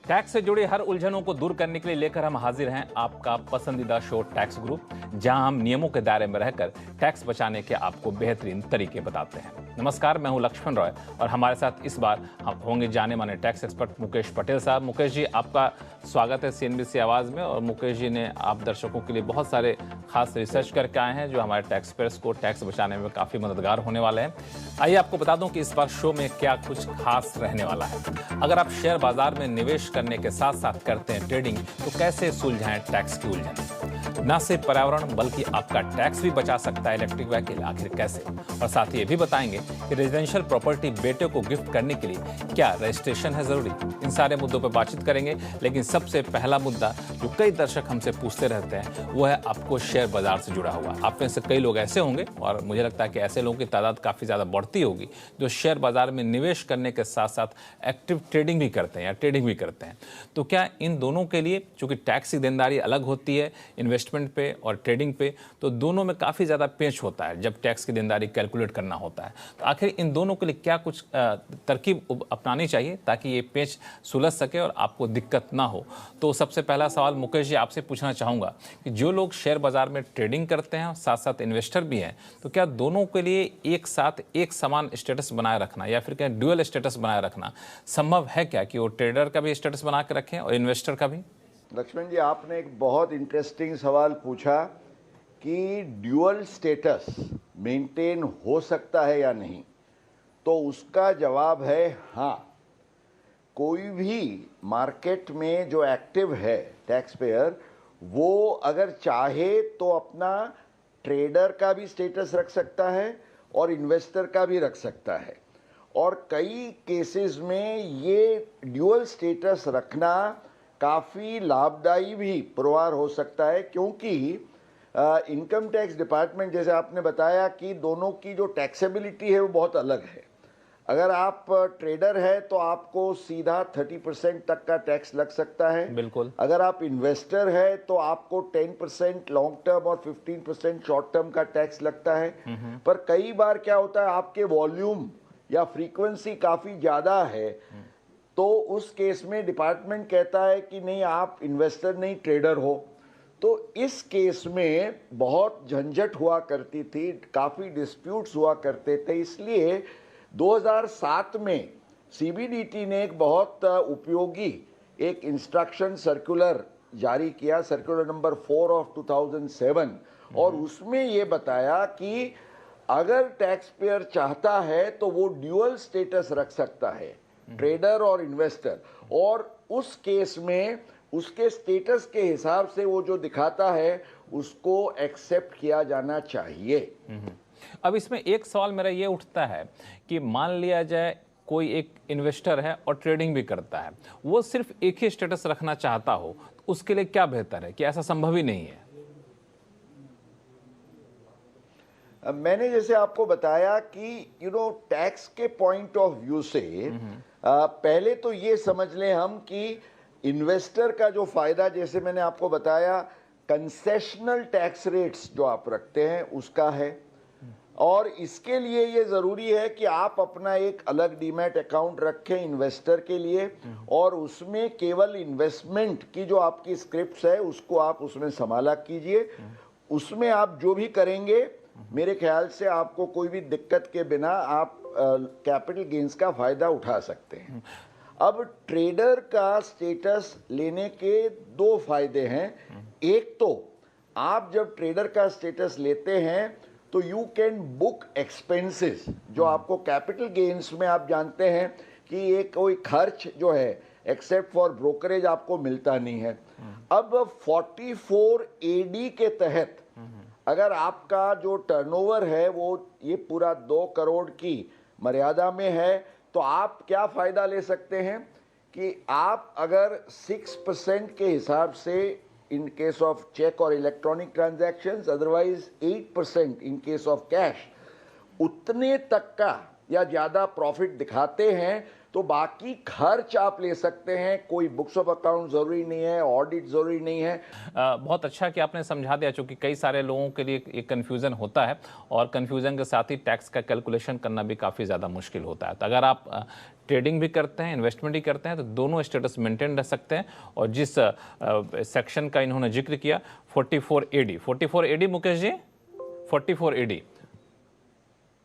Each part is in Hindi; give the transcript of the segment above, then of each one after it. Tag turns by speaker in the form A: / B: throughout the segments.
A: टैक्स से जुड़ी हर उलझनों को दूर करने के लिए लेकर हम हाजिर हैं आपका पसंदीदा शो टैक्स ग्रुप, जहां हम नियमों के दायरे में रहकर टैक्स बचाने के आपको बेहतरीन तरीके बताते हैं। नमस्कार, मैं हूं लक्ष्मण रॉय और हमारे साथ इस बार हम होंगे जाने माने टैक्स एक्सपर्ट मुकेश पटेल साहब। मुकेश जी, आपका स्वागत है CNBC आवाज़ में। और मुकेश जी ने आप दर्शकों के लिए बहुत सारे खास रिसर्च करके आए हैं जो हमारे टैक्स पेयर्स को टैक्स बचाने में काफ़ी मददगार होने वाले हैं। आइए आपको बता दूं कि इस बार शो में क्या कुछ खास रहने वाला है। अगर आप शेयर बाजार में निवेश करने के साथ साथ करते हैं ट्रेडिंग, तो कैसे सुलझाएं टैक्स की उलझन। न सिर्फ पर्यावरण बल्कि आपका टैक्स भी बचा सकता है इलेक्ट्रिक व्हीकल, आखिर कैसे। और साथ ही ये भी बताएंगे कि रेजिडेंशियल प्रॉपर्टी बेटे को गिफ्ट करने के लिए क्या रजिस्ट्रेशन है जरूरी। इन सारे मुद्दों पर बातचीत करेंगे, लेकिन सबसे पहला मुद्दा जो कई दर्शक हमसे पूछते रहते हैं वो है आपको शेयर बाजार से जुड़ा हुआ। आप में से कई लोग ऐसे होंगे और मुझे लगता है कि ऐसे लोगों की तादाद काफ़ी ज़्यादा बढ़ती होगी जो शेयर बाजार में निवेश करने के साथ साथ एक्टिव ट्रेडिंग भी करते हैं या ट्रेडिंग भी करते हैं। तो क्या इन दोनों के लिए, चूंकि टैक्स की देनदारी अलग होती है इन्वेस्टमेंट पे और ट्रेडिंग पे, तो दोनों में काफ़ी ज़्यादा पेच होता है जब टैक्स की देनदारी कैलकुलेट करना होता है। तो आखिर इन दोनों के लिए क्या कुछ तरकीब अपनानी चाहिए ताकि ये पेच सुलझ सके और आपको दिक्कत ना हो। तो सबसे पहला सवाल मुकेश जी आपसे पूछना चाहूँगा कि जो लोग शेयर बाजार में ट्रेडिंग करते हैं और साथ साथ इन्वेस्टर भी हैं, तो क्या दोनों के लिए एक साथ एक समान स्टेटस बनाए रखना या फिर क्या ड्यूअल स्टेटस बनाए रखना संभव है क्या, कि वो ट्रेडर का भी स्टेटस बना के रखें और इन्वेस्टर का भी?
B: लक्ष्मण जी, आपने एक बहुत इंटरेस्टिंग सवाल पूछा कि ड्यूअल स्टेटस मेंटेन हो सकता है या नहीं। तो उसका जवाब है हाँ। कोई भी मार्केट में जो एक्टिव है टैक्स पेयर, वो अगर चाहे तो अपना ट्रेडर का भी स्टेटस रख सकता है और इन्वेस्टर का भी रख सकता है। और कई केसेस में ये ड्यूअल स्टेटस रखना काफ़ी लाभदायी भी पुरवार हो सकता है, क्योंकि इनकम टैक्स डिपार्टमेंट, जैसे आपने बताया कि दोनों की जो टैक्सेबिलिटी है वो बहुत अलग है। अगर आप ट्रेडर है तो आपको सीधा 30% तक का टैक्स लग सकता है।
A: बिल्कुल।
B: अगर आप इन्वेस्टर है तो आपको 10% लॉन्ग टर्म और 15% शॉर्ट टर्म का टैक्स लगता है। पर कई बार क्या होता है, आपके वॉल्यूम या फ्रीक्वेंसी काफ़ी ज़्यादा है, तो उस केस में डिपार्टमेंट कहता है कि नहीं, आप इन्वेस्टर नहीं ट्रेडर हो। तो इस केस में बहुत झंझट हुआ करती थी, काफ़ी डिस्प्यूट्स हुआ करते थे। इसलिए 2007 में CBDT ने एक बहुत उपयोगी एक इंस्ट्रक्शन सर्कुलर जारी किया, सर्कुलर नंबर 4 ऑफ 2007। और उसमें ये बताया कि अगर टैक्स पेयर चाहता है तो वो ड्यूअल स्टेटस रख सकता है, ट्रेडर और इन्वेस्टर। और उस केस में उसके स्टेटस के हिसाब से वो जो दिखाता है उसको एक्सेप्ट किया जाना चाहिए।
A: अब इसमें एक सवाल मेरा ये उठता है कि मान लिया जाए कोई एक इन्वेस्टर है और ट्रेडिंग भी करता है, वो सिर्फ एक ही स्टेटस रखना चाहता हो, तो उसके लिए क्या बेहतर है, कि ऐसा संभव ही नहीं है?
B: मैंने जैसे आपको बताया कि टैक्स के पॉइंट ऑफ व्यू से पहले तो ये समझ लें हम कि इन्वेस्टर का जो फायदा, जैसे मैंने आपको बताया, कंसेशनल टैक्स रेट्स जो आप रखते हैं उसका है। और इसके लिए ये ज़रूरी है कि आप अपना एक अलग डीमैट अकाउंट रखें इन्वेस्टर के लिए, और उसमें केवल इन्वेस्टमेंट की जो आपकी स्क्रिप्ट्स है उसको आप उसमें संभाला कीजिए। उसमें आप जो भी करेंगे, मेरे ख्याल से आपको कोई भी दिक्कत के बिना आप कैपिटल गेन्स का फ़ायदा उठा सकते हैं। अब ट्रेडर का स्टेटस लेने के दो फायदे हैं। एक तो आप जब ट्रेडर का स्टेटस लेते हैं तो यू कैन बुक एक्सपेंसेस, जो आपको कैपिटल गेन्स में आप जानते हैं कि ये कोई खर्च जो है एक्सेप्ट फॉर ब्रोकरेज आपको मिलता नहीं है। अब 44AD के तहत अगर आपका जो टर्नओवर है वो ये पूरा 2 करोड़ की मर्यादा में है, तो आप क्या फ़ायदा ले सकते हैं कि आप अगर 6% के हिसाब से इन केस ऑफ चेक और electronic transactions, otherwise 8% in case of cash, उतने तक का या ज़्यादा प्रॉफिट दिखाते हैं, तो बाकी खर्च आप ले सकते हैं, कोई बुक्स ऑफ अकाउंट जरूरी नहीं है, ऑडिट जरूरी नहीं है।
A: बहुत अच्छा कि आपने समझा दिया, चूंकि कई सारे लोगों के लिए एक कन्फ्यूज़न होता है और कन्फ्यूज़न के साथ ही टैक्स का कैलकुलेशन करना भी काफ़ी ज़्यादा मुश्किल होता है। तो अगर आप ट्रेडिंग भी करते हैं, इन्वेस्टमेंट भी करते हैं, तो दोनों स्टेटस मेंटेन रह सकते हैं। और जिस सेक्शन का इन्होंने जिक्र किया 44AD मुकेश जी, 44AD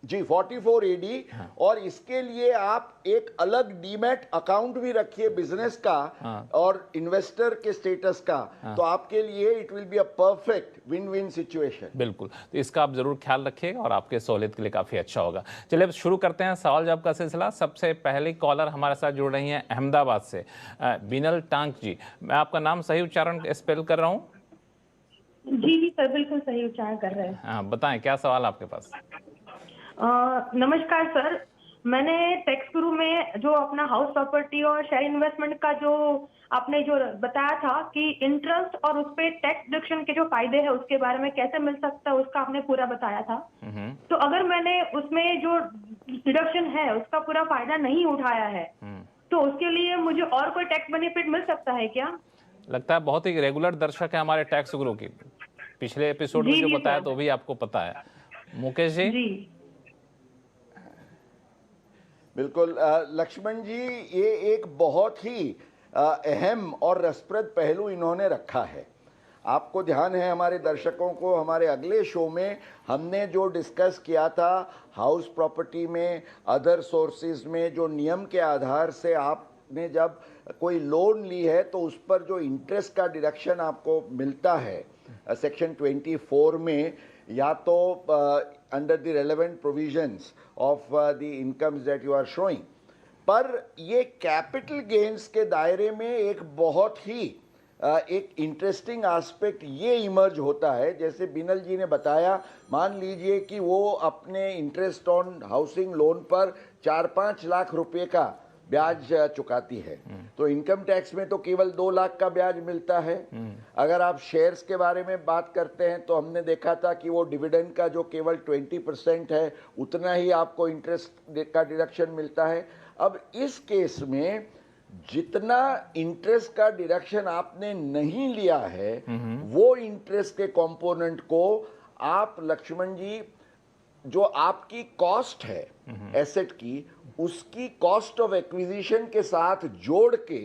B: जी 44AD, और इसके लिए आप एक अलग डीमैट अकाउंट भी रखिए बिजनेस का और इन्वेस्टर के स्टेटस का, तो आपके लिए it will be a perfect win win situation.
A: बिल्कुल, तो इसका आप जरूर ख्याल रखिएगा और आपके सहूलियत के लिए काफ़ी अच्छा होगा। चलिए अब शुरू करते हैं सवाल जवाब का सिलसिला। सबसे पहले कॉलर हमारे साथ जुड़ रही हैं अहमदाबाद से, बिनल टांक जी। मैं आपका नाम सही उच्चारण स्पेल कर रहा हूँ?
C: जी सर, बिल्कुल सही उच्चारण कर रहे हैं।
A: हाँ, बताएं क्या सवाल आपके पास?
C: नमस्कार सर, मैंने टैक्स गुरु में जो अपना हाउस प्रॉपर्टी और शेयर इन्वेस्टमेंट का जो आपने जो बताया था कि इंटरेस्ट और उस पे टैक्स डिडक्शन के जो फायदे हैं उसके बारे में कैसे मिल सकता है, उसका आपने पूरा बताया था। तो अगर मैंने उसमें जो डिडक्शन है उसका पूरा फायदा नहीं उठाया है तो उसके लिए मुझे और कोई टैक्स बेनिफिट मिल सकता है क्या?
A: लगता है बहुत ही रेगुलर दर्शक है हमारे टैक्स गुरु की, पिछले एपिसोड में
C: जी,
A: जो
C: जी,
A: बताया
C: सर।
A: तो भी आपको पता है। मुकेश जी?
C: जी
B: बिल्कुल लक्ष्मण जी, ये एक बहुत ही अहम और रसप्रद पहलू इन्होंने रखा है। आपको ध्यान है, हमारे दर्शकों को हमारे अगले शो में हमने जो डिस्कस किया था, हाउस प्रॉपर्टी में, अदर सोर्सेज में जो नियम के आधार से आपने जब कोई लोन ली है तो उस पर जो इंटरेस्ट का डिडक्शन आपको मिलता है सेक्शन 24 में, या तो under the relevant provisions of the incomes that you are showing, पर ये कैपिटल गेन्स के दायरे में एक बहुत ही एक इंटरेस्टिंग एस्पेक्ट ये इमर्ज होता है। जैसे बिनल जी ने बताया, मान लीजिए कि वो अपने इंटरेस्ट ऑन हाउसिंग लोन पर 4-5 लाख रुपए का ब्याज चुकाती है, तो इनकम टैक्स में तो केवल 2 लाख का ब्याज मिलता है। अगर आप शेयर्स के बारे में बात करते हैं तो हमने देखा था कि वो डिविडेंड का जो केवल 20% है उतना ही आपको इंटरेस्ट का डिडक्शन मिलता है। अब इस केस में जितना इंटरेस्ट का डिडक्शन आपने नहीं लिया है, वो इंटरेस्ट के कंपोनेंट को आप लक्ष्मण जी, जो आपकी कॉस्ट है एसेट की, उसकी कॉस्ट ऑफ एक्विजिशन के साथ जोड़ के,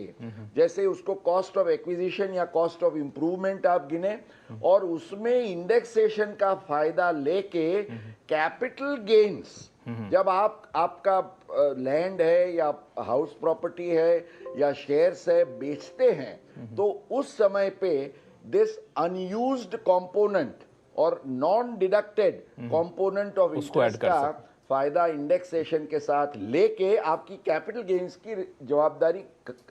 B: जैसे उसको कॉस्ट ऑफ एक्विजिशन या कॉस्ट ऑफ इंप्रूवमेंट आप गिने, और उसमें इंडेक्सेशन का फायदा लेके कैपिटल गेन्स, जब आपका लैंड है या हाउस प्रॉपर्टी है या शेयर्स है बेचते हैं, तो उस समय पे दिस अनयूज्ड कंपोनेंट और non deducted component of interest का फायदा इंडेक्सेशन के साथ लेके आपकी कैपिटल गेन्स की जवाबदारी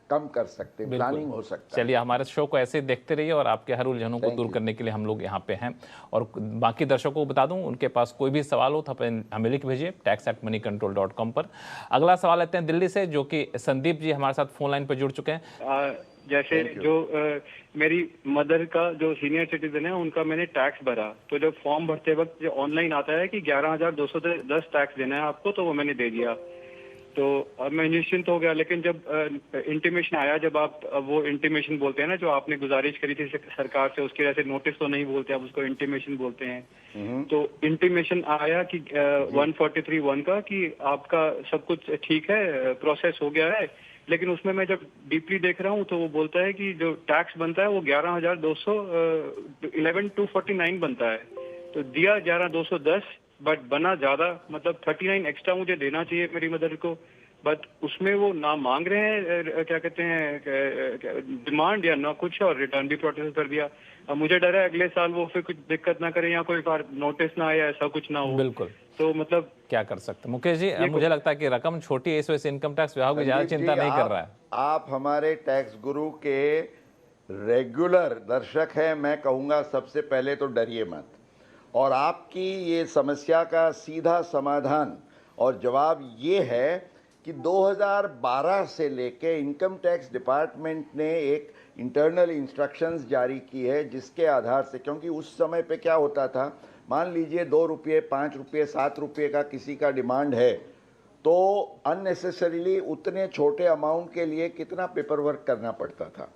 B: कम कर सकते हैं, प्लानिंग हो सकता है।
A: चलिए, हमारे शो को ऐसे ही देखते रहिए और आपके हर उलझनों को दूर करने के लिए हम लोग यहाँ पे हैं। और बाकी दर्शकों को बता दूं, उनके पास कोई भी सवाल हो तो हमें लिख भेजिए tax@moneycontrol.com पर। अगला सवाल लेते हैं दिल्ली से, जो कि संदीप जी हमारे साथ फोन लाइन पर जुड़ चुके हैं।
D: जैसे जो मेरी मदर का जो सीनियर सिटीजन है उनका मैंने टैक्स भरा, तो जब फॉर्म भरते वक्त जो ऑनलाइन आता है कि 11,210 टैक्स देना है आपको, तो वो मैंने दे दिया, तो अब मैं निश्चिंत हो गया। लेकिन जब इंटीमेशन आया, जब आप वो इंटीमेशन बोलते हैं ना, जो आपने गुजारिश करी थी सरकार से, उसके वजह से नोटिस तो नहीं बोलते, आप उसको इंटीमेशन बोलते हैं, तो इंटीमेशन आया कि 143(1) का कि आपका सब कुछ ठीक है, प्रोसेस हो गया है। लेकिन उसमें मैं जब डीपली देख रहा हूँ तो वो बोलता है कि जो टैक्स बनता है वो 11,249 बनता है, तो दिया 11,210, बट बना ज्यादा, मतलब 39 एक्स्ट्रा मुझे देना चाहिए मेरी मदर को, बट उसमें वो ना मांग रहे हैं, क्या कहते हैं, डिमांड या ना कुछ, और रिटर्न भी प्रोसेस कर दिया। अब मुझे डर है अगले साल वो फिर कुछ दिक्कत ना करे या कोई बार नोटिस ना आए, ऐसा कुछ ना हो।
A: बिल्कुल,
D: तो मतलब
A: क्या कर सकते? मुकेश जी, मुझे लगता है कि रकम छोटी है, इस वजह से इनकम टैक्स विभाग भी ज्यादा चिंता नहीं कर रहा है।
B: आप हमारे टैक्स गुरु के रेगुलर दर्शक हैं, मैं कहूँगा सबसे पहले तो डरिए मत, और आपकी ये समस्या का सीधा समाधान और जवाब ये है कि 2012 से लेके इनकम टैक्स डिपार्टमेंट ने एक इंटरनल इंस्ट्रक्शंस जारी की है, जिसके आधार से, क्योंकि उस समय पे क्या होता था, मान लीजिए 2 रुपये, 5 रुपये, 7 रुपये का किसी का डिमांड है, तो अननेसेसरीली उतने छोटे अमाउंट के लिए कितना पेपर वर्क करना पड़ता था।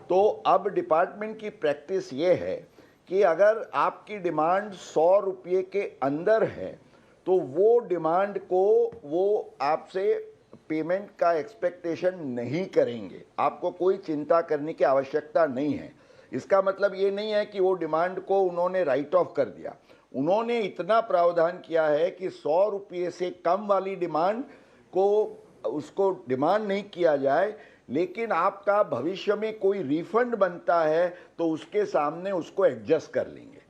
B: तो अब डिपार्टमेंट की प्रैक्टिस ये है कि अगर आपकी डिमांड 100 रुपये के अंदर है तो वो डिमांड को वो आपसे पेमेंट का एक्सपेक्टेशन नहीं करेंगे, आपको कोई चिंता करने की आवश्यकता नहीं है। इसका मतलब ये नहीं है कि वो डिमांड को उन्होंने राइट ऑफ कर दिया। उन्होंने इतना प्रावधान किया है कि 100 रुपये से कम वाली डिमांड को उसको डिमांड नहीं किया जाए, लेकिन आपका भविष्य में कोई रिफंड बनता है तो उसके सामने उसको एडजस्ट कर लेंगे।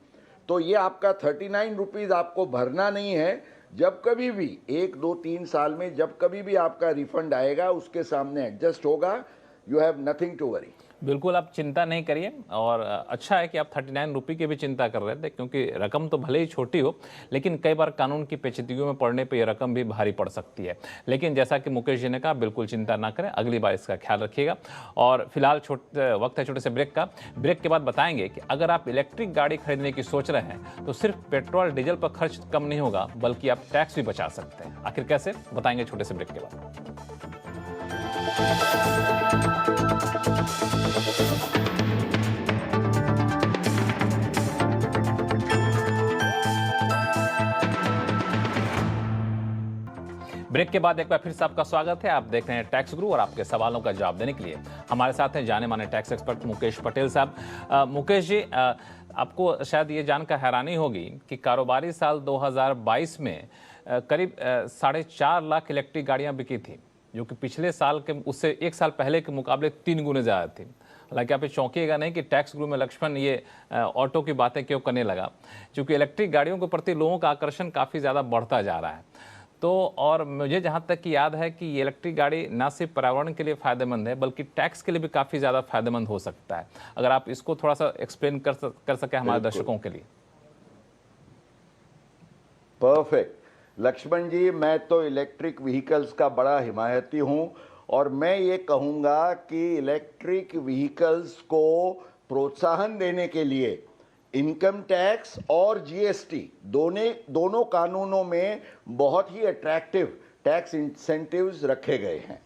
B: तो ये आपका 39 रुपीज़ आपको भरना नहीं है। जब कभी भी 1, 2, 3 साल में जब कभी भी आपका रिफंड आएगा उसके सामने एडजस्ट होगा। You have nothing to worry.
A: बिल्कुल आप चिंता नहीं करिए। और अच्छा है कि आप 39 रुपये की भी चिंता कर रहे थे, क्योंकि रकम तो भले ही छोटी हो लेकिन कई बार कानून की पेचीदगियों में पड़ने पे ये रकम भी भारी पड़ सकती है। लेकिन जैसा कि मुकेश जी ने कहा, बिल्कुल चिंता ना करें, अगली बार इसका ख्याल रखिएगा। और फिलहाल वक्त है छोटे से ब्रेक का। ब्रेक के बाद बताएंगे कि अगर आप इलेक्ट्रिक गाड़ी खरीदने की सोच रहे हैं तो सिर्फ पेट्रोल डीजल पर खर्च कम नहीं होगा बल्कि आप टैक्स भी बचा सकते हैं। आखिर कैसे, बताएंगे छोटे से ब्रेक के बाद। ब्रेक के बाद एक बार फिर से आपका स्वागत है। आप देख रहे हैं टैक्स गुरु और आपके सवालों का जवाब देने के लिए हमारे साथ हैं जाने माने टैक्स एक्सपर्ट मुकेश पटेल साहब। मुकेश जी, आपको शायद ये जानकर हैरानी होगी कि कारोबारी साल 2022 में करीब 4.5 लाख इलेक्ट्रिक गाड़ियां बिकी थी, जो कि पिछले साल के उससे 1 साल पहले के मुकाबले 3 गुने ज़्यादा थी। हालांकि आप चौंकिएगा नहीं कि टैक्स गुरु में लक्ष्मण ये ऑटो की बातें क्यों करने लगा, क्योंकि इलेक्ट्रिक गाड़ियों के प्रति लोगों का आकर्षण काफ़ी ज़्यादा बढ़ता जा रहा है। तो और मुझे जहाँ तक कि याद है कि ये इलेक्ट्रिक गाड़ी ना सिर्फ पर्यावरण के लिए फ़ायदेमंद है बल्कि टैक्स के लिए भी काफ़ी ज़्यादा फायदेमंद हो सकता है। अगर आप इसको थोड़ा सा एक्सप्लेन कर सके हमारे दर्शकों के लिए।
B: परफेक्ट लक्ष्मण जी, मैं तो इलेक्ट्रिक व्हीकल्स का बड़ा हिमायती हूँ और मैं ये कहूँगा कि इलेक्ट्रिक व्हीकल्स को प्रोत्साहन देने के लिए इनकम टैक्स और जीएसटी दोनों कानूनों में बहुत ही अट्रैक्टिव टैक्स इंसेंटिव्स रखे गए हैं।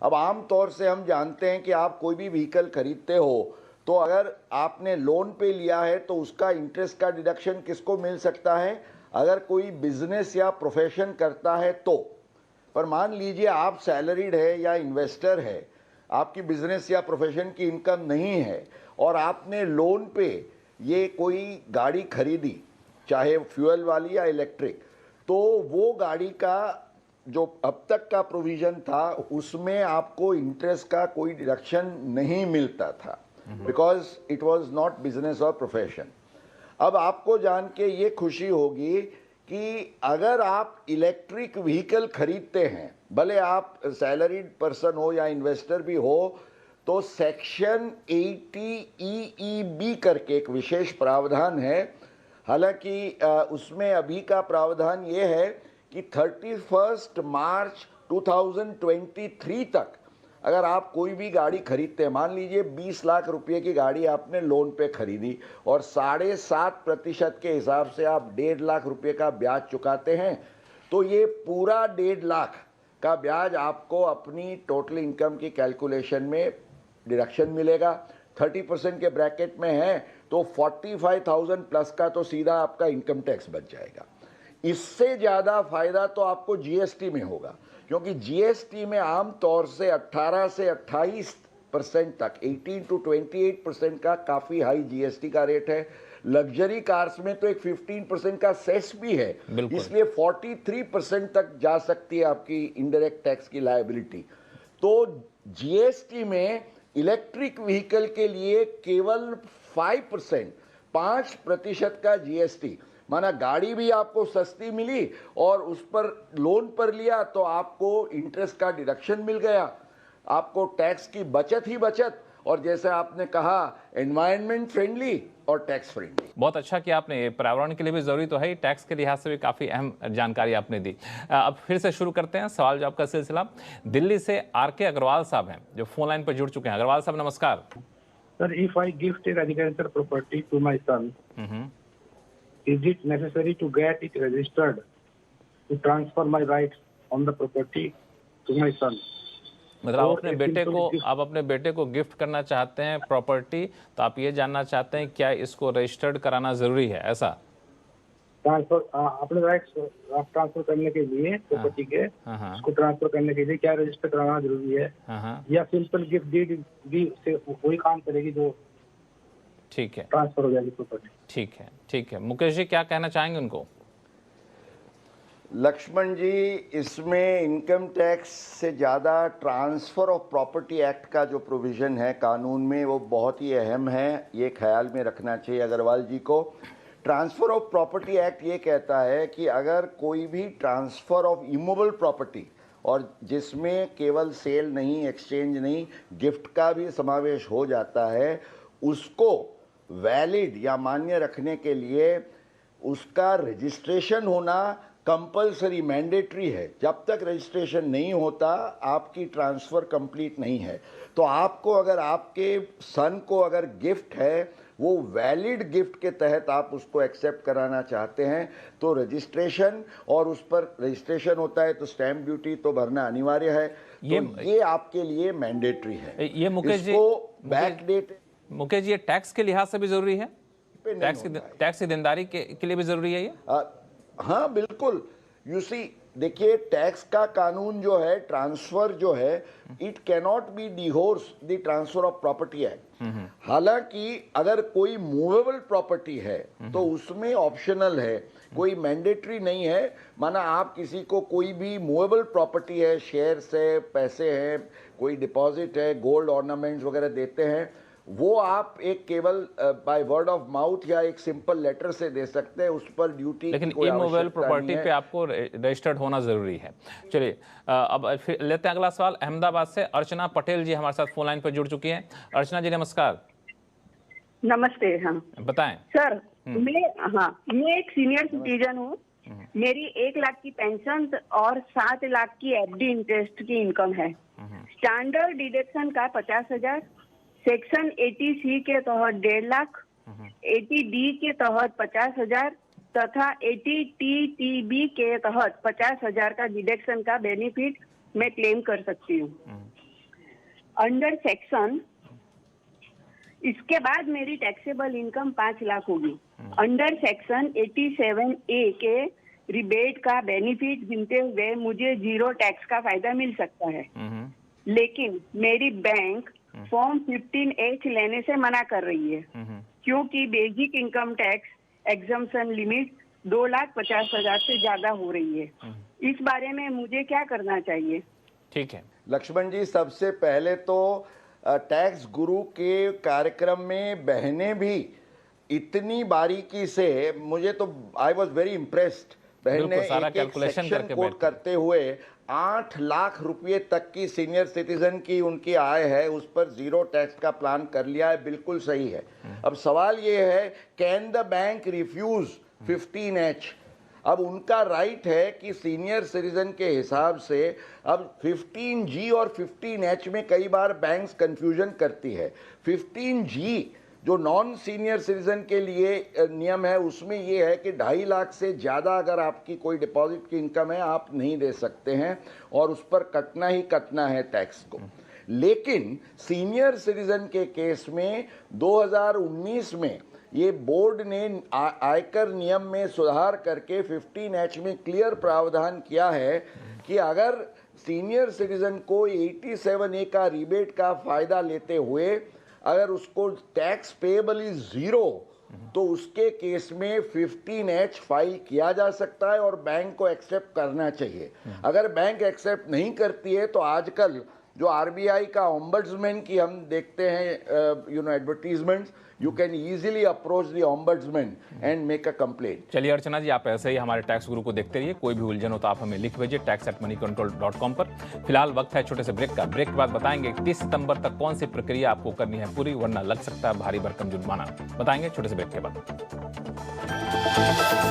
B: अब आम तौर से हम जानते हैं कि आप कोई भी व्हीकल खरीदते हो तो अगर आपने लोन पे लिया है तो उसका इंटरेस्ट का डिडक्शन किसको मिल सकता है? अगर कोई बिजनेस या प्रोफेशन करता है तो। पर मान लीजिए आप सैलरीड है या इन्वेस्टर है, आपकी बिजनेस या प्रोफेशन की इनकम नहीं है और आपने लोन पे ये कोई गाड़ी खरीदी, चाहे फ्यूल वाली या इलेक्ट्रिक, तो वो गाड़ी का जो अब तक का प्रोविज़न था उसमें आपको इंटरेस्ट का कोई डिडक्शन नहीं मिलता था, because it was not business और प्रोफेशन। अब आपको जान के ये खुशी होगी कि अगर आप इलेक्ट्रिक व्हीकल खरीदते हैं, भले आप सैलरीड पर्सन हो या इन्वेस्टर भी हो, तो सेक्शन 80EEB करके एक विशेष प्रावधान है। हालांकि उसमें अभी का प्रावधान ये है कि 31 मार्च 2023 तक अगर आप कोई भी गाड़ी खरीदते हैं, मान लीजिए 20 लाख रुपए की गाड़ी आपने लोन पे खरीदी और 7.5% के हिसाब से आप 1.5 लाख रुपए का ब्याज चुकाते हैं, तो ये पूरा 1.5 लाख का ब्याज आपको अपनी टोटल इनकम की कैलकुलेशन में डिडक्शन मिलेगा। 30% के ब्रैकेट में है तो 45,000 प्लस का तो सीधा आपका इनकम टैक्स बच जाएगा। इससे ज़्यादा फायदा तो आपको जीएसटी में होगा, क्योंकि जीएसटी में आम तौर से 18 से 28% तक 18 to 28% का काफ़ी हाई जीएसटी का रेट है। लग्जरी कार्स में तो एक 15% का सेस भी है, इसलिए 43% तक जा सकती है आपकी इनडायरेक्ट टैक्स की लायबिलिटी। तो जीएसटी में इलेक्ट्रिक व्हीकल के लिए केवल 5% का जीएसटी, माना गाड़ी भी आपको सस्ती मिली और उस पर लोन पर लिया तो आपको इंटरेस्ट का डिडक्शन मिल गया, आपको टैक्स की बचत ही बचत, और जैसे आपने कहा एनवायरनमेंट फ्रेंडली और टैक्स फ्रेंडली।
A: बहुत अच्छा कि आपने पर्यावरण के लिए भी जरूरी तो है ही, टैक्स के लिहाज से भी काफ़ी अहम जानकारी आपने दी। अब फिर से शुरू करते हैं सवाल जवाब का सिलसिला। दिल्ली से आरके अग्रवाल साहब हैं जो फोन लाइन पर जुड़ चुके हैं। अग्रवाल साहब नमस्कार।
E: Sir, if I gift a residential property to my son, is it necessary to get it registered to transfer my rights on the property to my son.
A: मतलब आप
E: और
A: अपने
E: एक
A: बेटे
E: simple
A: को
E: gift-
A: आप अपने बेटे को गिफ्ट करना चाहते हैं प्रॉपर्टी, तो आप ये जानना चाहते हैं क्या इसको रजिस्टर्ड कराना जरूरी है, ऐसा?
E: ट्रांसफर अपने राइट्स ट्रांसफर करने के लिए प्रॉपर्टी के
A: हाँ हाँ
E: उसको ट्रांसफर करने के लिए क्या रजिस्टर कराना जरूरी है,
A: हाँ हाँ,
E: या सिंपल गिफ्ट डीड भी से वही काम करेगी जो
A: ठीक है
E: ट्रांसफर हो जाएगी प्रॉपर्टी।
A: ठीक है। मुकेश जी क्या कहना चाहेंगे उनको?
B: लक्ष्मण जी, इसमें इनकम टैक्स से ज़्यादा ट्रांसफ़र ऑफ प्रॉपर्टी एक्ट का जो प्रोविज़न है कानून में वो बहुत ही अहम है, ये ख्याल में रखना चाहिए अग्रवाल जी को। ट्रांसफ़र ऑफ प्रॉपर्टी एक्ट ये कहता है कि अगर कोई भी ट्रांसफ़र ऑफ इमूवेबल प्रॉपर्टी, और जिसमें केवल सेल नहीं, एक्सचेंज नहीं, गिफ्ट का भी समावेश हो जाता है, उसको वैलिड या मान्य रखने के लिए उसका रजिस्ट्रेशन होना कंपलसरी मैंडेटरी है। जब तक रजिस्ट्रेशन नहीं होता आपकी ट्रांसफ़र कंप्लीट नहीं है। तो आपको अगर आपके सन को अगर गिफ्ट है, वो वैलिड गिफ्ट के तहत आप उसको एक्सेप्ट कराना चाहते हैं, तो रजिस्ट्रेशन, और उस पर रजिस्ट्रेशन होता है तो स्टैम्प ड्यूटी तो भरना अनिवार्य है। ये आपके लिए मैंडेटरी है।
A: ये मुकेश जी,
B: इसको बैक डेट,
A: मुकेश जी, ये टैक्स के लिहाज से भी जरूरी है? टैक्स की देनदारी के लिए भी जरूरी है ये?
B: हाँ बिल्कुल। यू सी, देखिए टैक्स का कानून जो है, ट्रांसफर जो है, it cannot be dehors the transfer of property act. हालांकि अगर कोई मूवेबल प्रॉपर्टी है तो उसमें ऑप्शनल है, कोई मैंडेटरी नहीं है। माना आप किसी को कोई भी मूवेबल प्रॉपर्टी है, शेयर्स है, पैसे हैं, कोई डिपॉजिट है, गोल्ड ऑर्नामेंट्स वगैरह देते हैं, वो आप एक केवल बाय वर्ड ऑफ माउथ या एक सिंपल लेटर से दे सकते हैं, उस पर ड्यूटी।
A: लेकिन इमूवेबल प्रॉपर्टी पे आपको रजिस्टर्ड होना जरूरी है। चलिए अब फिर लेते हैं अगला सवाल। अहमदाबाद से अर्चना पटेल जी हमारे साथ फोन लाइन पर जुड़ चुकी हैं। अर्चना जी नमस्कार।
F: नमस्ते। हाँ
A: बताएं
F: सर, मैं एक सीनियर सिटीजन हूँ। मेरी 1 लाख की पेंशन और 7 लाख की एफडी इंटरेस्ट की इनकम है। स्टैंडर्ड डिडक्शन का 50,000, सेक्शन 80C के तहत 1.5 लाख, 80D के तहत 50,000 तथा 80TTB के तहत 50,000 का डिडक्शन का बेनिफिट मैं क्लेम कर सकती हूँ अंडर सेक्शन। इसके बाद मेरी टैक्सेबल इनकम 5 लाख होगी। अंडर सेक्शन 87A के रिबेट का बेनिफिट गिनते हुए मुझे 0 टैक्स का फायदा मिल सकता है। लेकिन मेरी बैंक फॉर्म 15H लेने से मना कर रही है, क्योंकि basic income tax exemption limit 2,50,000 से ज्यादा हो रही है। इस बारे में मुझे क्या करना चाहिए?
A: ठीक है
B: लक्ष्मण जी, सबसे पहले तो टैक्स गुरु के कार्यक्रम में बहनें भी इतनी बारीकी से, मुझे तो आई वॉज वेरी इम्प्रेस्ड। बहन ने एक सेक्शन कोड करते हुए 8 लाख रुपए तक की सीनियर सिटीजन की उनकी आय है, उस पर 0 टैक्स का प्लान कर लिया है। बिल्कुल सही है। अब सवाल ये है, can the bank refuse 15H? अब उनका राइट है कि सीनियर सिटीजन के हिसाब से अब 15G और 15H में कई बार बैंक्स कंफ्यूजन करती है। 15G जो नॉन सीनियर सिटीजन के लिए नियम है, उसमें ये है कि 2.5 लाख से ज़्यादा अगर आपकी कोई डिपॉजिट की इनकम है आप नहीं दे सकते हैं, और उस पर कटना ही कटना है टैक्स को। लेकिन सीनियर सिटीजन के केस में 2019 में ये बोर्ड ने आयकर नियम में सुधार करके 15H में क्लियर प्रावधान किया है कि अगर सीनियर सिटीजन को 87A का रिबेट का फायदा लेते हुए अगर उसको टैक्स पेएबल इज 0, तो उसके केस में 15H फाइल किया जा सकता है और बैंक को एक्सेप्ट करना चाहिए। अगर बैंक एक्सेप्ट नहीं करती है तो आजकल जो आरबीआई का ओम्बड्समैन की हम देखते हैं advertisements, you can easily approach the ombudsman and make a complaint.
A: चलिए अर्चना जी, आप ऐसे ही हमारे टैक्स गुरु को देखते रहिए। कोई भी उलझन हो तो आप हमें लिख भेजिए tax@moneycontrol.com पर। फिलहाल वक्त है छोटे से ब्रेक का। ब्रेक के बाद बताएंगे 30 सितंबर तक कौन सी प्रक्रिया आपको करनी है पूरी, वरना लग सकता है भारी भरकम जुर्माना। बताएंगे छोटे से ब्रेक के बाद।